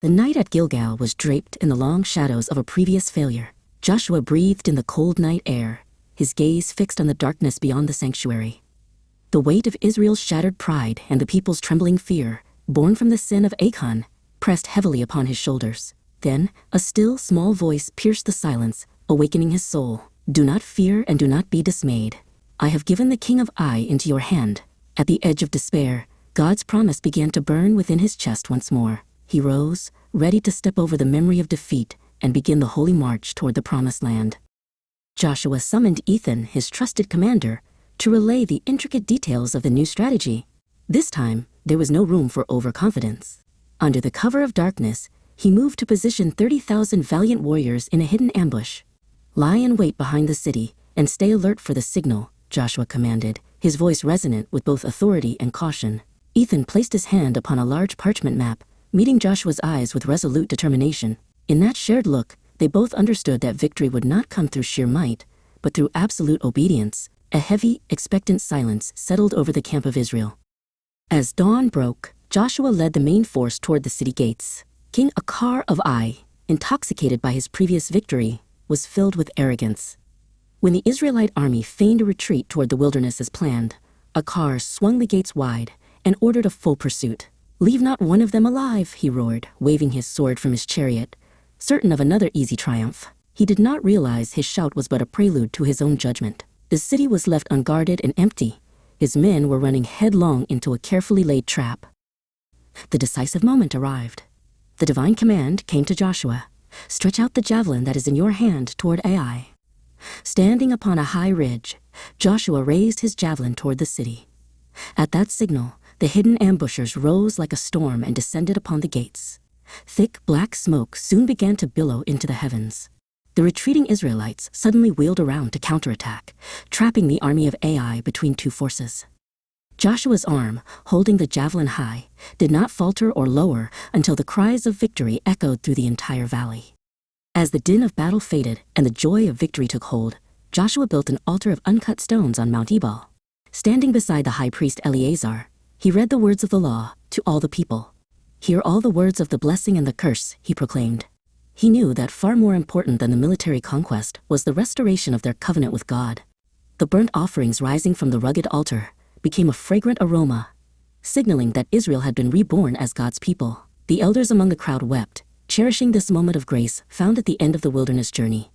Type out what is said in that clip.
The night at Gilgal was draped in the long shadows of a previous failure. Joshua breathed in the cold night air, his gaze fixed on the darkness beyond the sanctuary. The weight of Israel's shattered pride and the people's trembling fear, born from the sin of Achan, pressed heavily upon his shoulders. Then, a still, small voice pierced the silence, awakening his soul. "Do not fear and do not be dismayed. I have given the king of Ai into your hand." At the edge of despair, God's promise began to burn within his chest once more. He rose, ready to step over the memory of defeat and begin the holy march toward the promised land. Joshua summoned Ethan, his trusted commander, to relay the intricate details of the new strategy. This time, there was no room for overconfidence. Under the cover of darkness, he moved to position 30,000 valiant warriors in a hidden ambush. "Lie in wait behind the city and stay alert for the signal," Joshua commanded, his voice resonant with both authority and caution. Ethan placed his hand upon a large parchment map, meeting Joshua's eyes with resolute determination. In that shared look, they both understood that victory would not come through sheer might, but through absolute obedience. A heavy, expectant silence settled over the camp of Israel. As dawn broke, Joshua led the main force toward the city gates. King Achar of Ai, intoxicated by his previous victory, was filled with arrogance. When the Israelite army feigned a retreat toward the wilderness as planned, Achar swung the gates wide and ordered a full pursuit. "Leave not one of them alive," he roared, waving his sword from his chariot, certain of another easy triumph. He did not realize his shout was but a prelude to his own judgment. The city was left unguarded and empty. His men were running headlong into a carefully laid trap. The decisive moment arrived. The divine command came to Joshua: "Stretch out the javelin that is in your hand toward Ai." Standing upon a high ridge, Joshua raised his javelin toward the city. At that signal, the hidden ambushers rose like a storm and descended upon the gates. Thick black smoke soon began to billow into the heavens. The retreating Israelites suddenly wheeled around to counterattack, trapping the army of Ai between two forces. Joshua's arm, holding the javelin high, did not falter or lower until the cries of victory echoed through the entire valley. As the din of battle faded and the joy of victory took hold, Joshua built an altar of uncut stones on Mount Ebal. Standing beside the high priest Eleazar, he read the words of the law to all the people. "Hear all the words of the blessing and the curse," he proclaimed. He knew that far more important than the military conquest was the restoration of their covenant with God. The burnt offerings rising from the rugged altar became a fragrant aroma, signaling that Israel had been reborn as God's people. The elders among the crowd wept, cherishing this moment of grace found at the end of the wilderness journey.